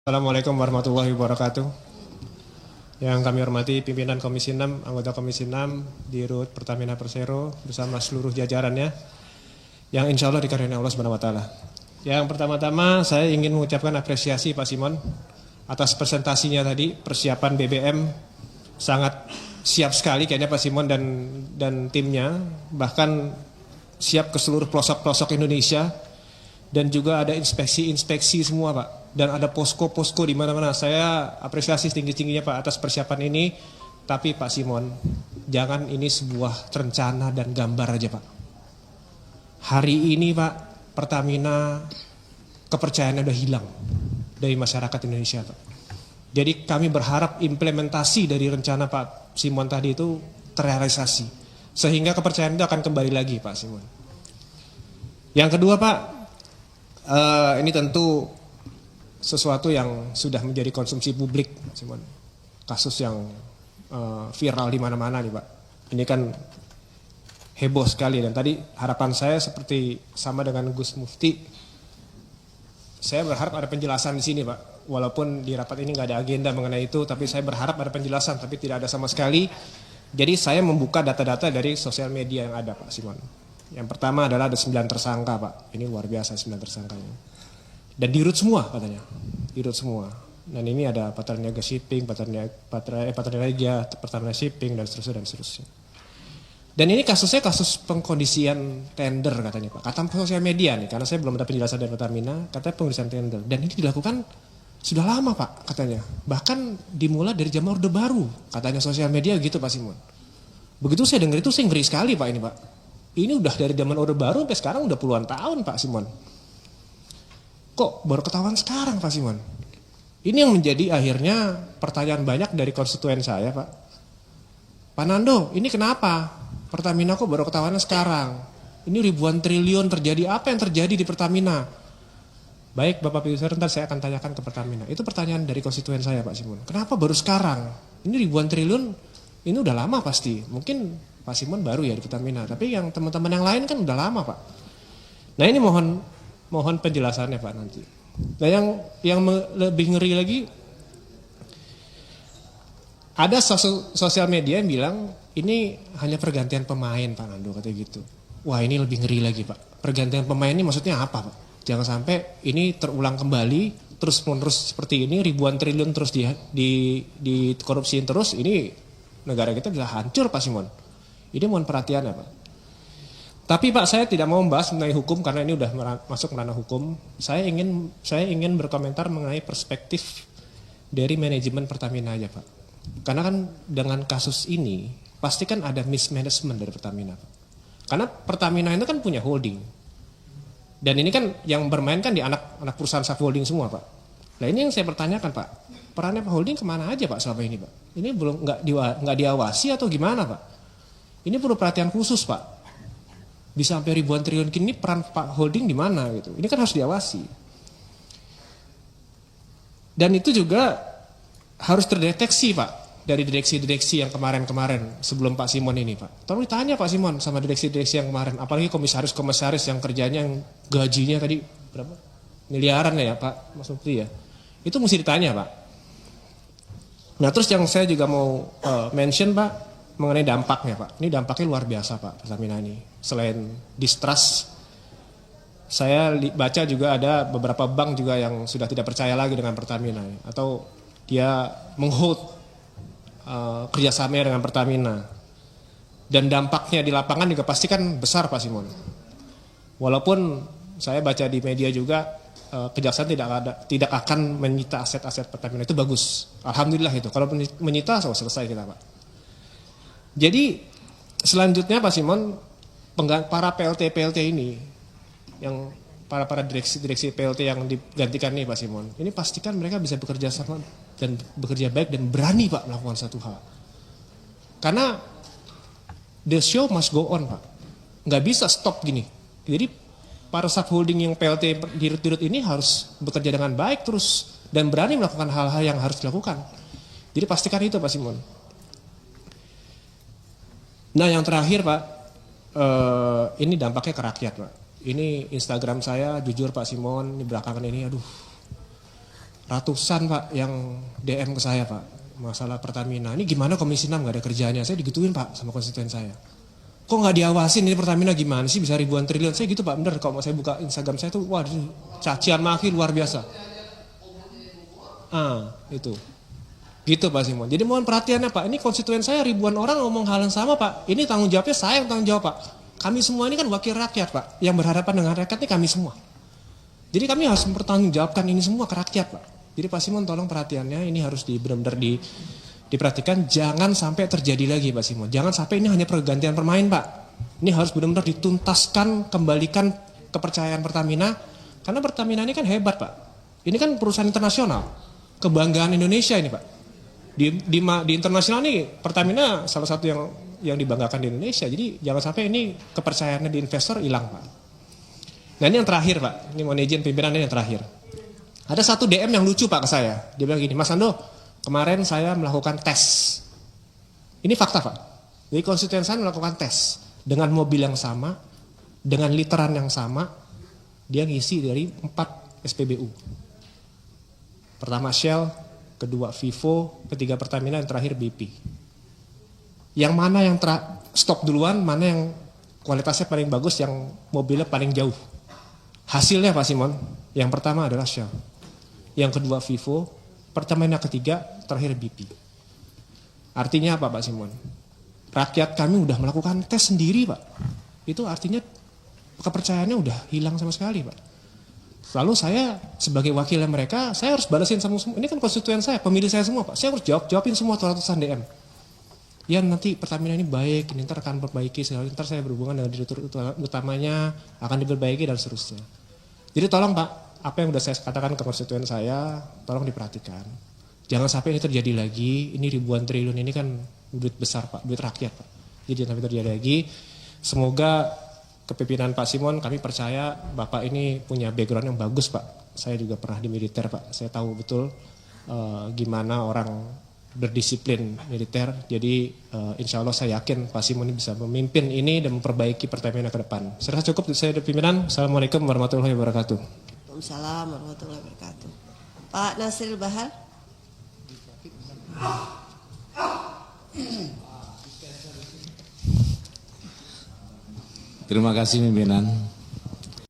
Assalamualaikum warahmatullahi wabarakatuh. Yang kami hormati pimpinan Komisi 6, anggota Komisi 6, Dirut Pertamina Persero bersama seluruh jajarannya yang insya Allah dikaruniai Allah Subhanahu wa taala. Yang pertama-tama saya ingin mengucapkan apresiasi Pak Simon atas presentasinya tadi, persiapan BBM sangat siap sekali kayaknya Pak Simon dan timnya, bahkan siap ke seluruh pelosok-pelosok Indonesia dan juga ada inspeksi-inspeksi semua Pak. Dan ada posko-posko di mana-mana. Saya apresiasi tinggi-tingginya Pak atas persiapan ini. Tapi Pak Simon, jangan ini sebuah rencana dan gambar aja Pak. Hari ini Pak, Pertamina kepercayaannya udah hilang dari masyarakat Indonesia Pak. Jadi kami berharap implementasi dari rencana Pak Simon tadi itu terrealisasi. Sehingga kepercayaan itu akan kembali lagi Pak Simon. Yang kedua Pak, ini tentu sesuatu yang sudah menjadi konsumsi publik, Simon. Kasus yang viral di mana-mana nih Pak. Ini kan heboh sekali dan tadi harapan saya seperti sama dengan Gus Mufti. Saya berharap ada penjelasan di sini Pak. Walaupun di rapat ini nggak ada agenda mengenai itu, tapi saya berharap ada penjelasan, tapi tidak ada sama sekali. Jadi saya membuka data-data dari sosial media yang ada Pak Simon. Yang pertama adalah ada 9 tersangka Pak. Ini luar biasa 9 tersangkanya. Dan dirut semua katanya, dirut semua. Dan ini ada Patraniaga Shipping, Patraniaga, Pertamina Shipping dan seterusnya. Dan ini kasusnya kasus pengkondisian tender katanya Pak. Kata sosial media nih, karena saya belum ada penjelasan dari Pertamina, katanya pengkondisian tender. Dan ini dilakukan sudah lama Pak katanya. Bahkan dimulai dari zaman Orde Baru, katanya sosial media gitu Pak Simon. Begitu saya dengar itu saya ngeri sekali Pak ini Pak. Ini udah dari zaman Orde Baru sampai sekarang udah puluhan tahun Pak Simon. Kok baru ketahuan sekarang Pak Simon? Ini yang menjadi akhirnya pertanyaan banyak dari konstituen saya Pak. Pak Nando, ini kenapa? Pertamina kok baru ketahuannya sekarang? Ini ribuan triliun terjadi, apa yang terjadi di Pertamina? Baik Bapak Produser, ntar saya akan tanyakan ke Pertamina. Itu pertanyaan dari konstituen saya Pak Simon. Kenapa baru sekarang? Ini ribuan triliun, ini udah lama pasti. Mungkin Pak Simon baru ya di Pertamina, tapi yang teman-teman yang lain kan udah lama Pak. Nah ini mohon penjelasannya Pak nanti. Nah yang lebih ngeri lagi, ada sosial media yang bilang ini hanya pergantian pemain Pak Nando katanya gitu. Wah ini lebih ngeri lagi Pak. Pergantian pemain ini maksudnya apa Pak? Jangan sampai ini terulang kembali terus menerus seperti ini, ribuan triliun terus di korupsiin terus, ini negara kita bisa hancur Pak Simon. Ini mohon perhatian ya Pak. Tapi Pak saya tidak mau membahas mengenai hukum karena ini udah masuk ranah hukum. Saya ingin berkomentar mengenai perspektif dari manajemen Pertamina aja Pak. Karena kan dengan kasus ini pasti kan ada mismanagement dari Pertamina Pak. Karena Pertamina itu kan punya holding. Dan ini kan yang bermain kan di anak perusahaan subholding semua Pak. Nah ini yang saya pertanyakan Pak. Perannya Pak Holding kemana aja Pak selama ini Pak? Ini belum nggak diawasi atau gimana Pak? Ini perlu perhatian khusus Pak. Bisa sampai ribuan triliun kini peran Pak Holding di mana gitu. Ini kan harus diawasi. Dan itu juga harus terdeteksi Pak dari direksi-direksi yang kemarin-kemarin sebelum Pak Simon ini Pak. Tolong ditanya Pak Simon sama direksi-direksi yang kemarin, apalagi komisaris-komisaris yang kerjanya yang gajinya tadi berapa? Miliaran ya Pak Mas Mufti ya. Itu mesti ditanya Pak. Nah terus yang saya juga mau mention Pak mengenai dampaknya Pak. Ini dampaknya luar biasa Pak Pertamina ini. Selain distrust, saya baca juga ada beberapa bank juga yang sudah tidak percaya lagi dengan Pertamina. Atau dia menghold kerjasamanya dengan Pertamina. Dan dampaknya di lapangan juga pasti kan besar Pak Simon. Walaupun saya baca di media juga kejaksaan tidak akan menyita aset-aset Pertamina, itu bagus. Alhamdulillah itu. Kalau menyita selesai kita Pak. Jadi selanjutnya Pak Simon, para PLT ini, yang para direksi PLT yang digantikan nih Pak Simon, ini pastikan mereka bisa bekerja sama dan bekerja baik dan berani Pak melakukan satu hal. Karena the show must go on Pak, nggak bisa stop gini. Jadi para subholding yang PLT dirut-dirut ini harus bekerja dengan baik terus dan berani melakukan hal-hal yang harus dilakukan. Jadi pastikan itu Pak Simon. Nah yang terakhir Pak, ini dampaknya ke rakyat Pak. Ini Instagram saya jujur Pak Simon, di belakangan ini aduh. ratusan Pak yang DM ke saya Pak, masalah Pertamina. Ini gimana Komisi 6 gak ada kerjanya? Saya digituin Pak sama konstituen saya. Kok nggak diawasin ini Pertamina gimana sih bisa ribuan triliun? Saya gitu Pak, bener kalau saya buka Instagram saya tuh, wah cacian maki luar biasa. Itu. Gitu Pak Simon. Jadi mohon perhatiannya Pak, ini konstituen saya ribuan orang ngomong hal yang sama Pak. Ini tanggung jawabnya saya yang tanggung jawab Pak. Kami semua ini kan wakil rakyat Pak, yang berhadapan dengan rakyat ini kami semua. Jadi kami harus mempertanggungjawabkan ini semua ke rakyat Pak. Jadi Pak Simon tolong perhatiannya, ini harus benar-benar diperhatikan, jangan sampai terjadi lagi Pak Simon. Jangan sampai ini hanya pergantian permain Pak. Ini harus benar-benar dituntaskan, kembalikan kepercayaan Pertamina. Karena Pertamina ini kan hebat Pak. Ini kan perusahaan internasional. Kebanggaan Indonesia ini Pak. Di internasional nih Pertamina salah satu yang dibanggakan di Indonesia. Jadi jangan sampai ini kepercayaannya di investor hilang Pak. Nah ini yang terakhir Pak. Ini mohon izin pimpinan ini yang terakhir. Ada satu DM yang lucu Pak ke saya. Dia bilang gini, Mas Ando, kemarin saya melakukan tes. Ini fakta Pak. Jadi konstituen saya melakukan tes. Dengan mobil yang sama, dengan literan yang sama, dia ngisi dari 4 SPBU. Pertama Shell, kedua Vivo, ketiga Pertamina, yang terakhir BP. Yang mana yang stop duluan, mana yang kualitasnya paling bagus, yang mobilnya paling jauh. Hasilnya Pak Simon, yang pertama adalah Shell. Yang kedua Vivo, Pertamina ketiga, terakhir BP. Artinya apa Pak Simon? Rakyat kami udah melakukan tes sendiri Pak. Itu artinya kepercayaannya udah hilang sama sekali Pak. Lalu saya sebagai wakilnya mereka, saya harus balasin sama semua. Ini kan konstituen saya, pemilih saya semua Pak. Saya harus jawabin semua ratusan DM. Ya nanti Pertamina ini baik, ini ntar akan perbaiki, ntar saya berhubungan dengan direktur utamanya, akan diperbaiki dan seterusnya. Jadi tolong Pak, apa yang udah saya katakan ke konstituen saya, tolong diperhatikan. Jangan sampai ini terjadi lagi, ini ribuan triliun ini kan duit besar Pak, duit rakyat Pak. Jadi jangan sampai terjadi lagi. Semoga kepemimpinan Pak Simon, kami percaya Bapak ini punya background yang bagus Pak. Saya juga pernah di militer Pak, saya tahu betul gimana orang berdisiplin militer. Jadi insya Allah saya yakin Pak Simon ini bisa memimpin ini dan memperbaiki Pertamina ke depan. Saya rasa cukup, saya pimpinan. Assalamualaikum warahmatullahi wabarakatuh. Waalaikumsalam warahmatullahi wabarakatuh. Pak Nasril Bahar. Terima kasih pimpinan.